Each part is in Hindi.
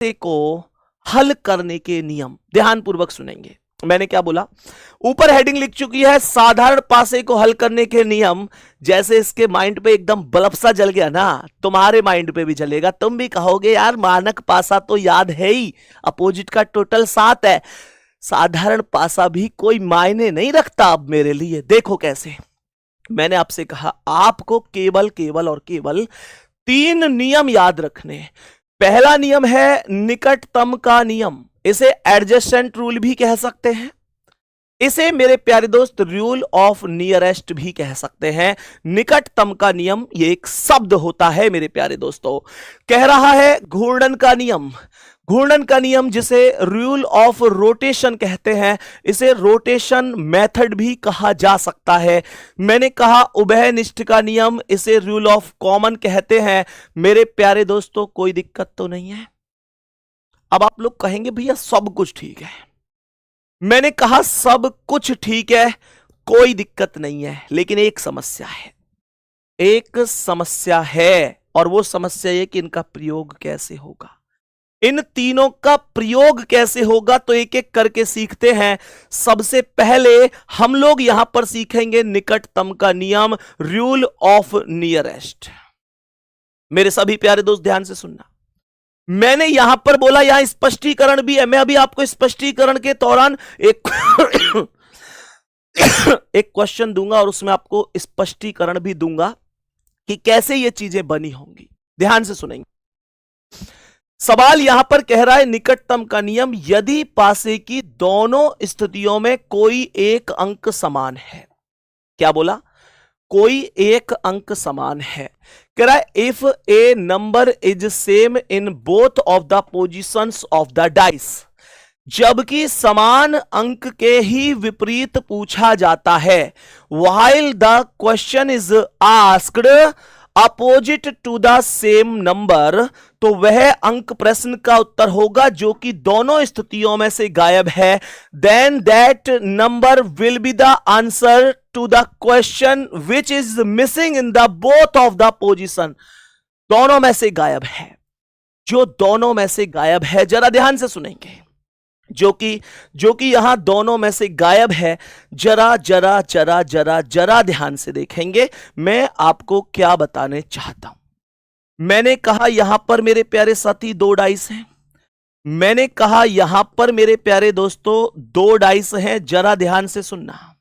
को हल करने के नियम, ध्यानपूर्वक सुनेंगे। मैंने क्या बोला, ऊपर हेडिंग लिख चुकी है साधारण पासे को हल करने के नियम। जैसे इसके माइंड पे एकदम बल्ब सा जल गया ना, तुम्हारे माइंड पे भी जलेगा, तुम भी कहोगे यार मानक पासा तो याद है ही, अपोजिट का टोटल 7 है, साधारण पासा भी कोई मायने नहीं रखता अब मेरे लिए। देखो कैसे, मैंने आपसे कहा आपको केवल केवल और केवल 3 नियम याद रखने। पहला नियम है निकटतम का नियम, इसे एडजेसेंट रूल भी कह सकते हैं, इसे मेरे प्यारे दोस्त रूल ऑफ नियरेस्ट भी कह सकते हैं। निकटतम का नियम ये एक शब्द होता है मेरे प्यारे दोस्तों। कह रहा है घूर्णन का नियम, घूर्णन का नियम जिसे रूल ऑफ रोटेशन कहते हैं, इसे रोटेशन मेथड भी कहा जा सकता है। मैंने कहा उभयनिष्ठ का नियम, इसे रूल ऑफ कॉमन कहते हैं। मेरे प्यारे दोस्तों कोई दिक्कत तो नहीं है? अब आप लोग कहेंगे भैया सब कुछ ठीक है। मैंने कहा सब कुछ ठीक है, कोई दिक्कत नहीं है, लेकिन एक समस्या है, एक समस्या है, और वो समस्या ये कि इनका प्रयोग कैसे होगा, इन तीनों का प्रयोग कैसे होगा। तो एक एक करके सीखते हैं। सबसे पहले हम लोग यहां पर सीखेंगे निकटतम का नियम, रूल ऑफ नियरेस्ट। मेरे सभी प्यारे दोस्त ध्यान से सुनना, मैंने यहां पर बोला यहां स्पष्टीकरण भी है। मैं अभी आपको स्पष्टीकरण के दौरान एक एक क्वेश्चन दूंगा और उसमें आपको स्पष्टीकरण भी दूंगा कि कैसे ये चीजें बनी होंगी। ध्यान से सुनेंगे। सवाल यहां पर कह रहा है निकटतम का नियम, यदि पासे की दोनों स्थितियों में कोई एक अंक समान है। क्या बोला? कोई एक अंक समान है। कह रहा है if a number is same in both of the positions of the dice, जबकि समान अंक के ही विपरीत पूछा जाता है। While the question is asked opposite to the same number, तो वह अंक प्रश्न का उत्तर होगा जो कि दोनों स्थितियों में से गायब है। Then that number will be the answer to the question which is missing in the both of the position. दोनों में से गायब है, जो दोनों में से गायब है, जरा ध्यान से सुनेंगे, जो कि यहां दोनों में से गायब है, जरा जरा जरा जरा जरा ध्यान से देखेंगे मैं आपको क्या बताने चाहता हूं। मैंने कहा यहां पर मेरे प्यारे साथी 2 डाइस हैं। मैंने कहा यहां पर मेरे प्यारे दोस्तों 2 डाइस हैं। जरा ध्यान से सुनना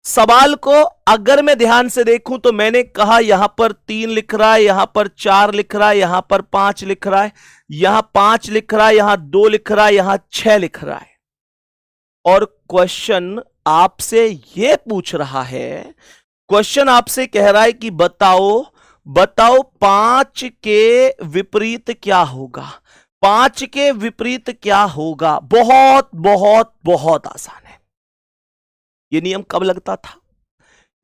सवाल को। अगर मैं ध्यान से देखूं तो मैंने कहा यहां पर 3 लिख रहा है, यहां पर 4 लिख रहा है, यहां पर 5 लिख रहा है, यहां 5 लिख रहा है, यहां 2 लिख रहा है, यहां 6 लिख रहा है। और क्वेश्चन आपसे यह पूछ रहा है, क्वेश्चन आपसे कह रहा है कि बताओ 5 के विपरीत क्या होगा। 5 के विपरीत क्या होगा? बहुत बहुत बहुत आसान है। यह नियम कब लगता था?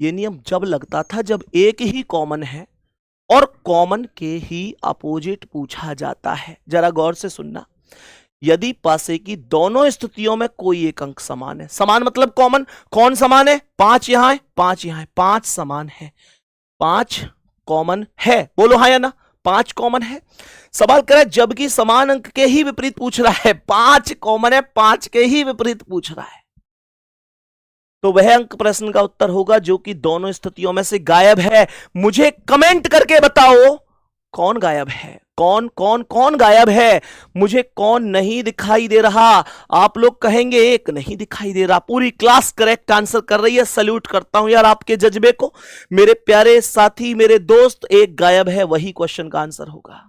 यह नियम जब लगता था जब एक ही कॉमन है और कॉमन के ही अपोजिट पूछा जाता है। जरा गौर से सुनना, यदि पासे की दोनों स्थितियों में कोई एक अंक समान है, समान मतलब कॉमन, कौन समान है? 5 यहां है, 5 यहां है, 5 समान है, 5 कॉमन है, बोलो हाँ या ना? 5 कॉमन है। सवाल कर रहा है जबकि समान अंक के ही विपरीत पूछ रहा है, 5 कॉमन है, 5 के ही विपरीत पूछ रहा है, तो वह अंक प्रश्न का उत्तर होगा जो कि दोनों स्थितियों में से गायब है। मुझे कमेंट करके बताओ कौन गायब है, कौन कौन कौन गायब है? मुझे कौन नहीं दिखाई दे रहा? आप लोग कहेंगे एक नहीं दिखाई दे रहा। पूरी क्लास करेक्ट आंसर कर रही है, सल्यूट करता हूं यार आपके जज्बे को। मेरे प्यारे साथी, मेरे दोस्त, एक गायब है, वही क्वेश्चन का आंसर होगा।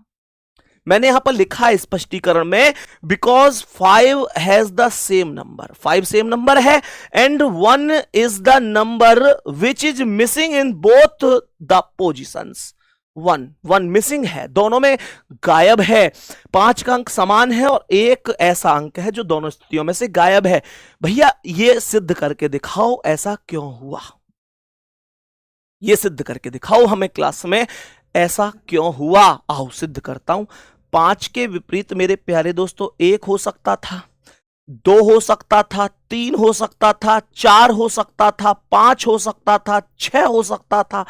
मैंने यहां पर लिखा है स्पष्टीकरण में, because 5 has the same number, 5 same number है, and 1 is the number which is missing in both the positions. 1 missing है, दोनों में गायब है। 5 का अंक समान है और एक ऐसा अंक है जो दोनों स्थितियों में से गायब है। भैया ये सिद्ध करके दिखाओ ऐसा क्यों हुआ, ये सिद्ध करके दिखाओ हमें क्लास में, ऐसा क्यों हुआ? आओ सिद्ध करता हूं। 5 के विपरीत मेरे प्यारे दोस्तों 1 हो सकता था, 2 हो सकता था, 3 हो सकता था, 4 हो सकता था, 5 हो सकता था, 6 हो सकता था।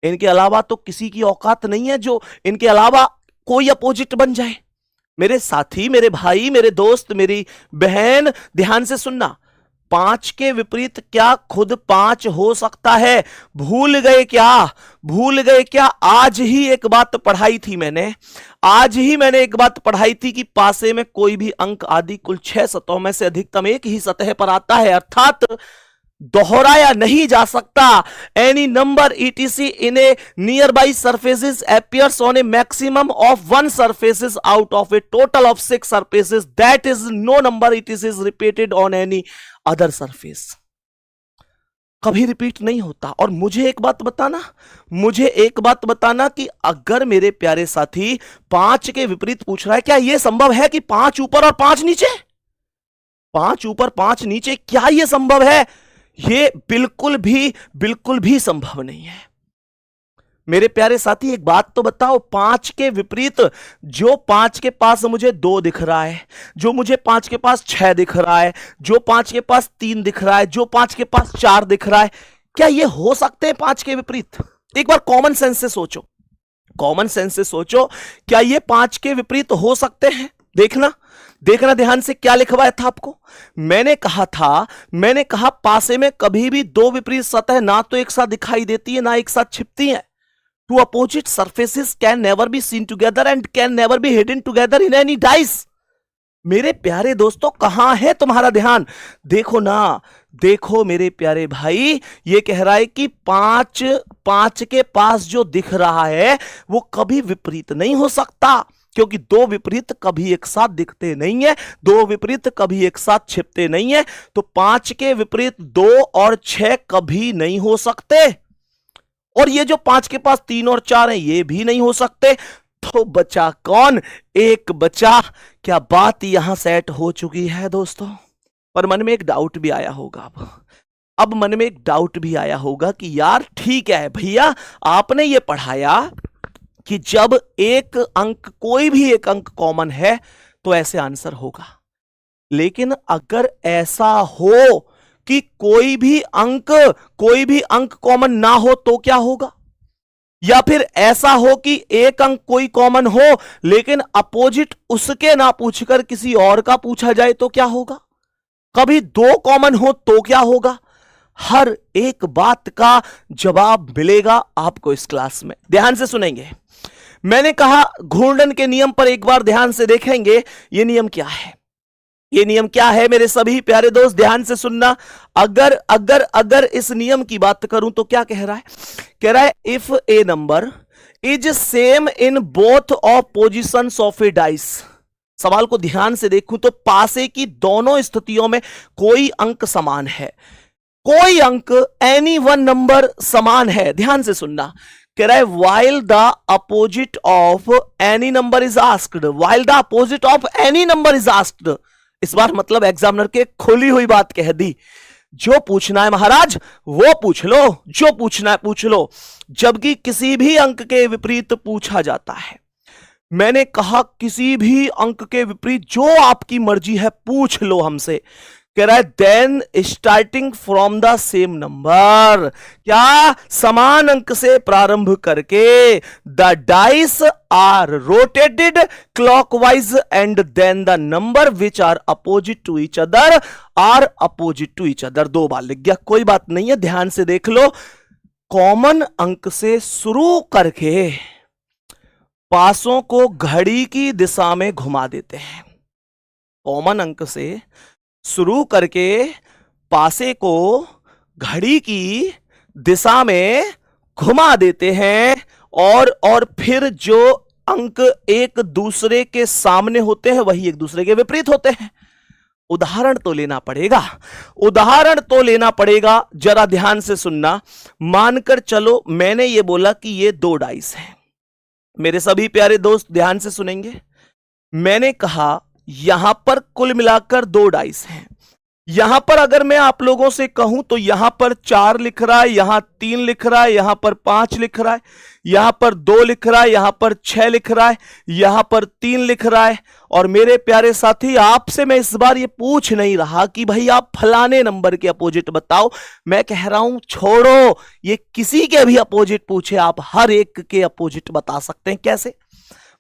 इनके अलावा तो किसी की औकात नहीं है जो इनके अलावा कोई अपोजिट बन जाए। मेरे साथी, मेरे भाई, मेरे दोस्त, मेरी बहन, ध्यान से सुनना, 5 के विपरीत क्या खुद 5 हो सकता है? भूल गए क्या? भूल गए क्या? आज ही एक बात पढ़ाई थी मैंने, आज ही मैंने एक बात पढ़ाई थी कि पासे में कोई भी अंक आदि कुल 6 सतहों में से अधिकतम एक ही सतह पर आता है, अर्थात दोहराया नहीं जा सकता। Any number etc in A near by surfaces appears on a maximum of 1 surfaces out of a total of 6 surfaces, that is no number etc is repeated on any other surface। कभी रिपीट नहीं होता। और मुझे एक बात बताना, मुझे एक बात बताना कि अगर मेरे प्यारे साथी 5 के विपरीत पूछ रहा है, क्या यह संभव है कि 5 ऊपर और 5 नीचे? 5 ऊपर 5 नीचे, क्या यह संभव है? ये बिल्कुल भी संभव नहीं है। मेरे प्यारे साथी एक बात तो बताओ, 5 के विपरीत जो 5 के पास मुझे 2 दिख रहा है, जो मुझे 5 के पास 6 दिख रहा है, जो 5 के पास 3 दिख रहा है, जो 5 के पास 4 दिख रहा है, क्या ये हो सकते हैं 5 के विपरीत? एक बार कॉमन सेंस से सोचो, कॉमन सेंस से सोचो, क्या ये 5 के विपरीत हो सकते हैं? देखना देखना ध्यान से, क्या लिखवाया था आपको? मैंने कहा पासे में कभी भी 2 विपरीत सतह ना तो एक साथ दिखाई देती है ना एक साथ छिपती है। Two opposite surfaces can never be seen together and can never be hidden together in any dice। मेरे प्यारे दोस्तों, कहां है तुम्हारा ध्यान? देखो ना, देखो मेरे प्यारे भाई, ये कह रहा है कि 5 के पास जो दिख रहा है वो कभी विपरीत नहीं हो सकता, क्योंकि 2 विपरीत कभी एक साथ दिखते नहीं है, 2 विपरीत कभी एक साथ छिपते नहीं है, तो 5 के विपरीत 2 और 6 कभी नहीं हो सकते। और ये जो 5 के पास 3 और 4 हैं, ये भी नहीं हो सकते। तो बचा कौन? एक बचा। क्या बात यहां सेट हो चुकी है दोस्तों? पर मन में एक डाउट भी आया होगा, अब मन में एक डाउट भी आया होगा कि यार ठीक है भैया, आपने ये पढ़ाया कि जब एक अंक, कोई भी एक अंक कॉमन है तो ऐसे आंसर होगा, लेकिन अगर ऐसा हो कि कोई भी अंक कॉमन ना हो तो क्या होगा? या फिर ऐसा हो कि एक अंक कोई कॉमन हो लेकिन अपोजिट उसके ना पूछकर किसी और का पूछा जाए तो क्या होगा? कभी 2 कॉमन हो तो क्या होगा? हर एक बात का जवाब मिलेगा आपको इस क्लास में। ध्यान से सुनेंगे। मैंने कहा घूर्णन के नियम पर एक बार ध्यान से देखेंगे। यह नियम क्या है? ये नियम क्या है मेरे सभी प्यारे दोस्त? ध्यान से सुनना। अगर इस नियम की बात करूं तो क्या कह रहा है? कह रहा है if a number is same in both of positions of A dice. सवाल को ध्यान से देखूं तो पासे की दोनों स्थितियों में कोई अंक समान है, कोई अंक एनी वन नंबर समान है। ध्यान से सुनना। कह रहा है while the opposite of any number is asked, while the opposite of any number is asked। इस बार मतलब एग्जामिनर के खुली हुई बात कह दी, जो पूछना है महाराज वो पूछ लो, जो पूछना है पूछ लो, जबकि किसी भी अंक के विपरीत पूछा जाता है। मैंने कहा किसी भी अंक के विपरीत जो आपकी मर्जी है पूछ लो हमसे। कह रहा है then starting from the same number, क्या समान अंक से प्रारंभ करके the dice are rotated clockwise and then the number which are opposite to each other are opposite to each other. 2 बार लिख गया, कोई बात नहीं है, ध्यान से देख लो। कॉमन अंक से शुरू करके पासों को घड़ी की दिशा में घुमा देते हैं। कॉमन अंक से शुरू करके पासे को घड़ी की दिशा में घुमा देते हैं और फिर जो अंक एक दूसरे के सामने होते हैं वही एक दूसरे के विपरीत होते हैं। उदाहरण तो लेना पड़ेगा, उदाहरण तो लेना पड़ेगा। जरा ध्यान से सुनना। मानकर चलो मैंने ये बोला कि ये 2 डाइस हैं। मेरे सभी प्यारे दोस्त ध्यान से सुनेंगे। मैंने कहा यहां पर कुल मिलाकर 2 डाइस हैं। यहां पर अगर मैं आप लोगों से कहूं तो यहां पर 4 लिख रहा है, यहां 3 लिख रहा है, यहां पर 5 लिख रहा है, यहां पर 2 लिख रहा है, यहां पर 6 लिख रहा है, यहां पर 3 लिख रहा है। और मेरे प्यारे साथी, आपसे मैं इस बार ये पूछ नहीं रहा कि भाई आप फलाने नंबर के अपोजिट बताओ। मैं कह रहा हूं छोड़ो, ये किसी के भी अपोजिट पूछे, आप हर एक के अपोजिट बता सकते हैं। कैसे?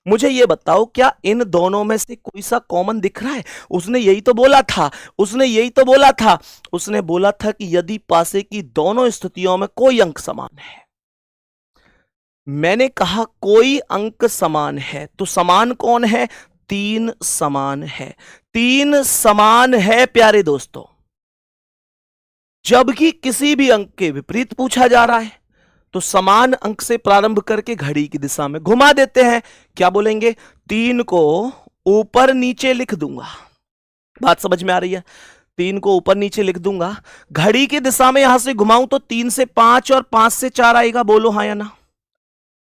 मुझे ये बताओ क्या इन दोनों में से कोई सा कॉमन दिख रहा है? उसने यही तो बोला था, उसने बोला था कि यदि पासे की दोनों स्थितियों में कोई अंक समान है। मैंने कहा कोई अंक समान है, तो समान कौन है? 3 समान है। 3 समान है प्यारे दोस्तों। जबकि किसी भी अंक के विपरीत पूछा जा रहा है तो समान अंक से प्रारंभ करके घड़ी की दिशा में घुमा देते हैं। क्या बोलेंगे? 3 को ऊपर नीचे लिख दूंगा। बात समझ में आ रही है? 3 को ऊपर नीचे लिख दूंगा, घड़ी की दिशा में यहां से घुमाऊं तो 3 से 5 और 5 से 4 आएगा। बोलो हाँ या ना?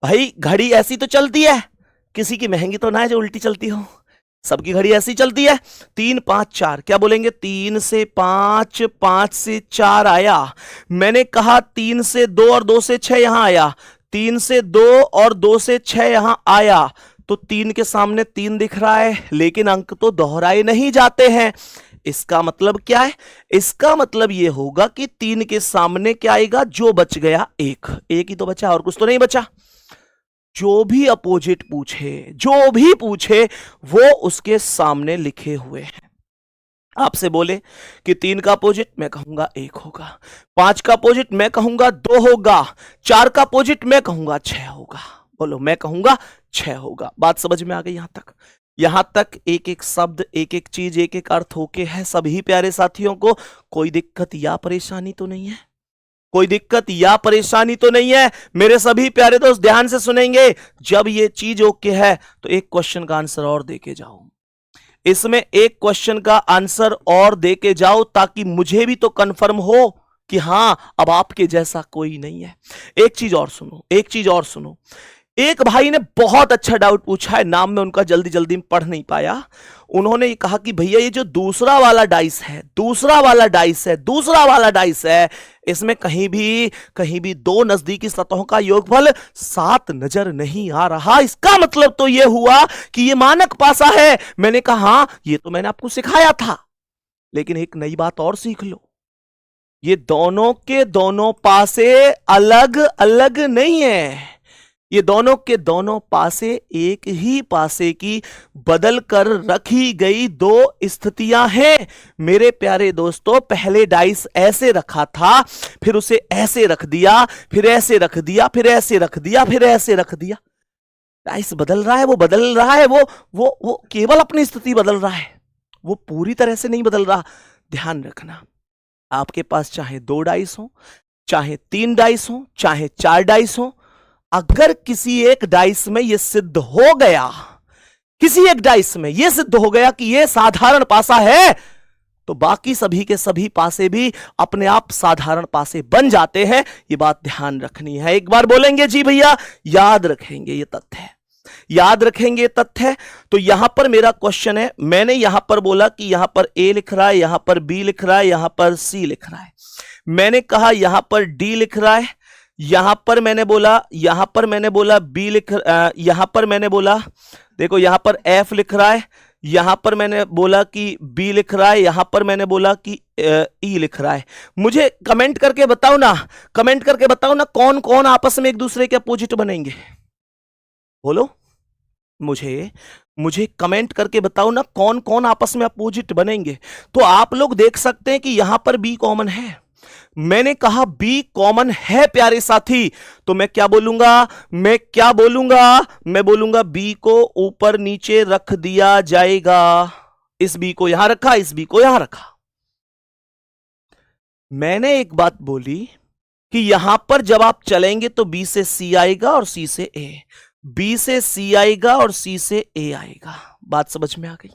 भाई घड़ी ऐसी तो चलती है, किसी की महंगी तो ना है जो उल्टी चलती हो, सबकी घड़ी ऐसी चलती है। 3 5 4, क्या बोलेंगे? 3 से 5, 5 से 4 आया। मैंने कहा 3 से 2 और 2 से 6 यहां आया, 3 से 2 और 2 से 6 यहां आया, तो 3 के सामने 3 दिख रहा है, लेकिन अंक तो दोहराए नहीं जाते हैं। इसका मतलब क्या है? इसका मतलब यह होगा कि 3 के सामने क्या आएगा? जो बच गया 1, एक ही तो बचा, और कुछ तो नहीं बचा। जो भी अपोजिट पूछे, जो भी पूछे, वो उसके सामने लिखे हुए हैं। आपसे बोले कि 3 का अपोजिट, मैं कहूंगा 1 होगा। 5 का अपोजिट मैं कहूंगा 2 होगा। 4 का अपोजिट मैं कहूंगा 6 होगा। बोलो, मैं कहूंगा 6 होगा। बात समझ में आ गई? यहां तक एक एक शब्द, एक एक चीज, एक एक अर्थ होके है सभी प्यारे साथियों को। कोई दिक्कत या परेशानी तो नहीं है? कोई दिक्कत या परेशानी तो नहीं है? मेरे सभी प्यारे दोस्त ध्यान से सुनेंगे। जब ये चीज ओके है तो एक क्वेश्चन का आंसर और देके जाओ। इसमें एक क्वेश्चन का आंसर और देके जाओ ताकि मुझे भी तो कंफर्म हो कि हां अब आपके जैसा कोई नहीं है। एक चीज और सुनो, एक भाई ने बहुत अच्छा डाउट पूछा है, नाम में उनका जल्दी जल्दी में पढ़ नहीं पाया। उन्होंने ये कहा कि भैया ये जो दूसरा वाला डाइस है, इसमें कहीं भी 2 नजदीकी सतहों का योगफल 7 नजर नहीं आ रहा। इसका मतलब तो यह हुआ कि ये मानक पासा है। मैंने कहा हां, ये तो मैंने आपको सिखाया था, लेकिन एक नई बात और सीख लो, ये दोनों के दोनों पासे अलग अलग नहीं है। ये दोनों के दोनों पासे एक ही पासे की बदल कर रखी गई 2 स्थितियां हैं। मेरे प्यारे दोस्तों, पहले डाइस ऐसे रखा था, फिर उसे ऐसे रख दिया, फिर ऐसे रख दिया, फिर ऐसे रख दिया, फिर ऐसे रख दिया। डाइस बदल रहा है, वो केवल अपनी स्थिति बदल रहा है, वो पूरी तरह से नहीं बदल रहा। ध्यान रखना, आपके पास चाहे 2 डाइस हो, चाहे 3 डाइस हो, चाहे 4 डाइस हो, अगर किसी एक डाइस में यह सिद्ध हो गया, कि यह साधारण पासा है, तो बाकी सभी के सभी पासे भी अपने आप साधारण पासे बन जाते हैं। यह बात ध्यान रखनी है। एक बार बोलेंगे जी भैया, याद रखेंगे ये तथ्य। तो यहां पर मेरा क्वेश्चन है, मैंने यहां पर बोला कि यहां पर ए लिख रहा है, यहां पर बी लिख रहा है, यहां पर सी लिख रहा है। मैंने कहा यहां पर डी लिख रहा है, यहां पर मैंने बोला बी यहां पर मैंने बोला, देखो यहां पर एफ लिख रहा है, यहां पर मैंने बोला कि बी लिख रहा है, यहां पर मैंने बोला कि ई लिख रहा है। मुझे कमेंट करके बताओ ना कौन कौन आपस में एक दूसरे के अपोजिट बनेंगे। बोलो, मुझे कमेंट करके बताओ ना कौन कौन आपस में अपोजिट बनेंगे। तो आप लोग देख सकते हैं कि यहां पर बी कॉमन है। मैंने कहा बी कॉमन है प्यारे साथी, तो मैं क्या बोलूंगा? मैं बोलूंगा बी को ऊपर नीचे रख दिया जाएगा। इस बी को यहां रखा, इस बी को यहां रखा। मैंने एक बात बोली कि यहां पर जब आप चलेंगे तो बी से सी आएगा और सी से ए, बी से सी आएगा और सी से ए आएगा। बात समझ में आ गई?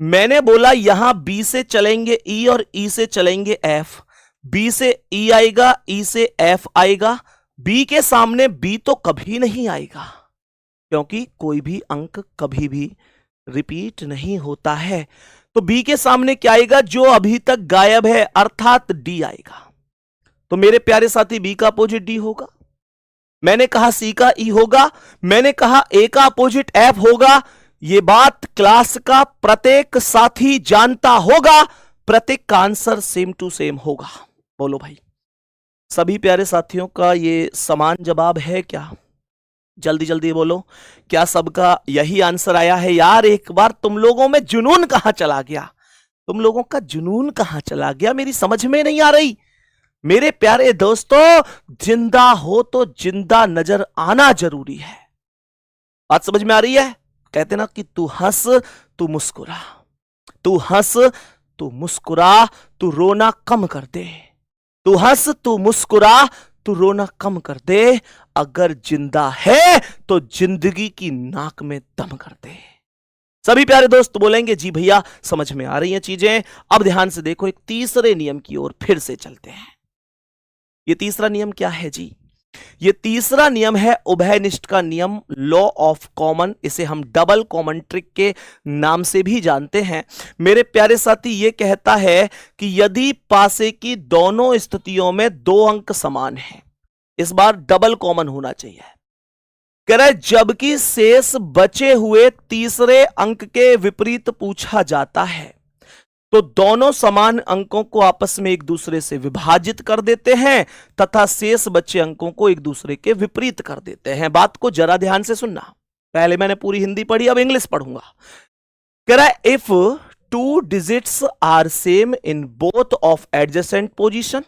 मैंने बोला यहां बी से चलेंगे ई और ई से चलेंगे एफ, बी से ई आएगा, ई से एफ आएगा। बी के सामने बी तो कभी नहीं आएगा, क्योंकि कोई भी अंक कभी भी रिपीट नहीं होता है। तो बी के सामने क्या आएगा? जो अभी तक गायब है, अर्थात डी आएगा। तो मेरे प्यारे साथी बी का अपोजिट डी होगा। मैंने कहा सी का ई होगा, मैंने कहा ए का अपोजिट एफ होगा। यह बात क्लास का प्रत्येक साथी जानता होगा, प्रत्येक का आंसर सेम टू सेम होगा। बोलो भाई, सभी प्यारे साथियों का ये समान जवाब है क्या? जल्दी जल्दी बोलो, क्या सबका यही आंसर आया है? यार एक बार तुम लोगों में जुनून कहां चला गया? तुम लोगों का जुनून कहां चला गया? मेरी समझ में नहीं आ रही। मेरे प्यारे दोस्तों, जिंदा हो तो जिंदा नजर आना जरूरी है। बात समझ में आ रही है? कहते ना कि तू हंस तू मुस्कुरा, तू हंस तू मुस्कुरा, तू रोना कम कर दे। तू हंस तू मुस्कुरा, तू रोना कम कर दे। अगर जिंदा है तो जिंदगी की नाक में दम कर दे। सभी प्यारे दोस्त बोलेंगे जी भैया समझ में आ रही हैं चीजें। अब ध्यान से देखो, एक तीसरे नियम की ओर फिर से चलते हैं। ये तीसरा नियम क्या है जी? ये तीसरा नियम है उभयनिष्ठ का नियम, लॉ ऑफ कॉमन। इसे हम डबल कॉमन ट्रिक के नाम से भी जानते हैं। मेरे प्यारे साथी, ये कहता है कि यदि पासे की दोनों स्थितियों में 2 अंक समान हैं, इस बार डबल कॉमन होना चाहिए। कह रहा है जबकि शेष बचे हुए तीसरे अंक के विपरीत पूछा जाता है, तो दोनों समान अंकों को आपस में एक दूसरे से विभाजित कर देते हैं तथा शेष बचे अंकों को एक दूसरे के विपरीत कर देते हैं। बात को जरा ध्यान से सुनना। पहले मैंने पूरी हिंदी पढ़ी, अब इंग्लिश पढ़ूंगा। कह रहा है if 2 digits are same in both of adjacent position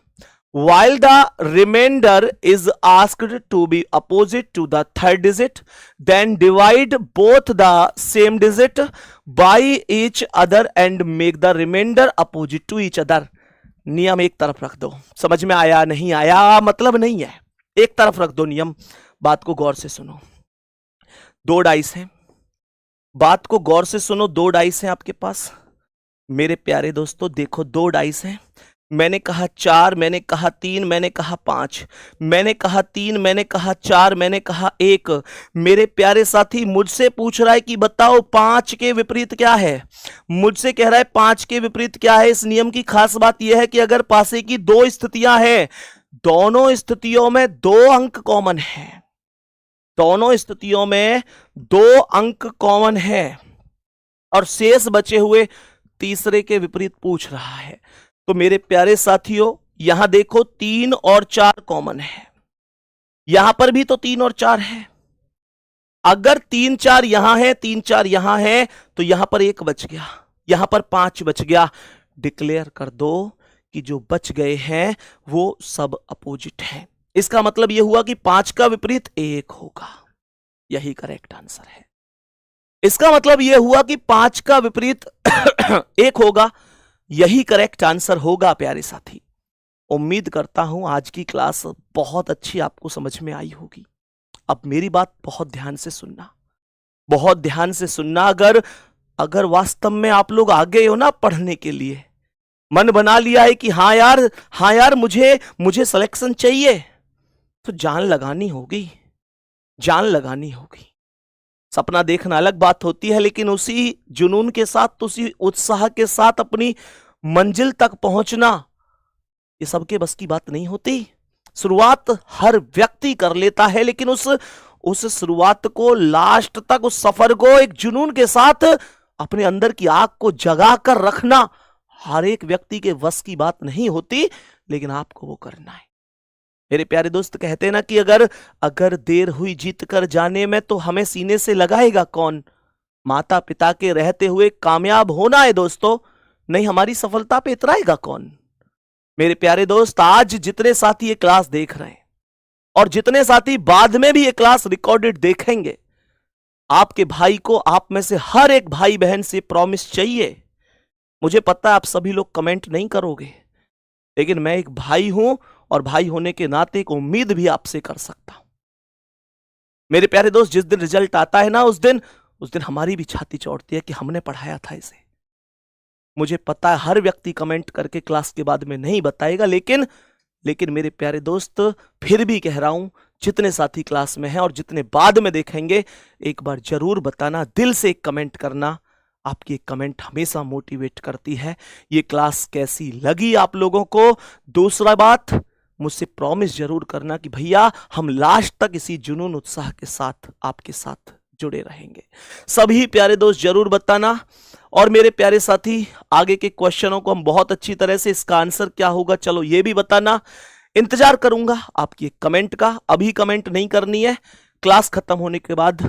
while the remainder is asked to be opposite to the third digit, then divide both the same digit by each other and make the remainder opposite to each other. नियम एक तरफ रख दो। समझ में आया नहीं आया मतलब नहीं है, एक तरफ रख दो नियम। बात को गौर से सुनो। 2 डाइस हैं, बात को गौर से सुनो। 2 डाइस हैं आपके पास। मेरे प्यारे दोस्तों देखो, 2 डाइस हैं। मैंने कहा 4, मैंने कहा 3, मैंने कहा 5, मैंने कहा 3, मैंने कहा 4, मैंने कहा 1। मेरे प्यारे साथी मुझसे पूछ रहा है कि बताओ 5 के विपरीत क्या है। मुझसे कह रहा है 5 के विपरीत क्या है। इस नियम की खास बात यह है कि अगर पासे की 2 स्थितियां हैं, दोनों स्थितियों में 2 अंक कॉमन है, दोनों स्थितियों में 2 अंक कॉमन है और शेष बचे हुए तीसरे के विपरीत पूछ रहा है, तो मेरे प्यारे साथियों यहां देखो 3 और 4 कॉमन है, यहां पर भी तो 3 और 4 है। अगर 3 4 यहां है, 3 4 यहां है, तो यहां पर 1 बच गया, यहां पर 5 बच गया। डिक्लेयर कर दो कि जो बच गए हैं वो सब अपोजिट हैं। इसका मतलब यह हुआ कि 5 का विपरीत 1 होगा, यही करेक्ट आंसर है। इसका मतलब यह हुआ कि 5 का विपरीत 1 होगा, यही करेक्ट आंसर होगा। प्यारे साथी, उम्मीद करता हूं आज की क्लास बहुत अच्छी आपको समझ में आई होगी। अब मेरी बात बहुत ध्यान से सुनना, बहुत ध्यान से सुनना। अगर वास्तव में आप लोग आ गए हो ना पढ़ने के लिए, मन बना लिया है कि हाँ यार मुझे सिलेक्शन चाहिए, तो जान लगानी होगी, जान लगानी होगी। सपना देखना अलग बात होती है, लेकिन उसी जुनून के साथ, उसी उत्साह के साथ अपनी मंजिल तक पहुंचना, ये सबके बस की बात नहीं होती। शुरुआत हर व्यक्ति कर लेता है, लेकिन उस शुरुआत को, लास्ट तक उस सफर को एक जुनून के साथ अपने अंदर की आग को जगा कर रखना हर एक व्यक्ति के बस की बात नहीं होती, लेकिन आपको वो करना है। मेरे प्यारे दोस्त कहते हैं ना कि अगर देर हुई जीत कर जाने में, तो हमें सीने से लगाएगा कौन। माता पिता के रहते हुए कामयाब होना है दोस्तों, नहीं हमारी सफलता पे इतराएगा कौन। मेरे प्यारे दोस्त, आज जितने साथी ये क्लास देख रहे हैं और जितने साथी बाद में भी ये क्लास रिकॉर्डेड देखेंगे, आपके भाई को आप में से हर एक भाई बहन से प्रॉमिस चाहिए। मुझे पता है आप सभी लोग कमेंट नहीं करोगे, लेकिन मैं एक भाई हूं और भाई होने के नाते एक उम्मीद भी आपसे कर सकता हूं। मेरे प्यारे दोस्त, जिस दिन रिजल्ट आता है ना, उस दिन हमारी भी छाती चौड़ती है कि हमने पढ़ाया था इसे। मुझे पता है हर व्यक्ति कमेंट करके क्लास के बाद में नहीं बताएगा, लेकिन मेरे प्यारे दोस्त फिर भी कह रहा हूं, जितने साथी क्लास में हैं और जितने बाद में देखेंगे, एक बार जरूर बताना, दिल से एक कमेंट करना। आपकी एक कमेंट हमेशा मोटिवेट करती है। ये क्लास कैसी लगी आप लोगों को? दूसरा बात, मुझसे प्रॉमिस जरूर करना कि भैया हम लास्ट तक इसी जुनून उत्साह के साथ आपके साथ जुड़े रहेंगे। सभी प्यारे दोस्त जरूर बताना। और मेरे प्यारे साथी, आगे के क्वेश्चनों को हम बहुत अच्छी तरह से, इसका आंसर क्या होगा चलो ये भी बताना। इंतजार करूंगा आपकी एक कमेंट का। अभी कमेंट नहीं करनी है, क्लास खत्म होने के बाद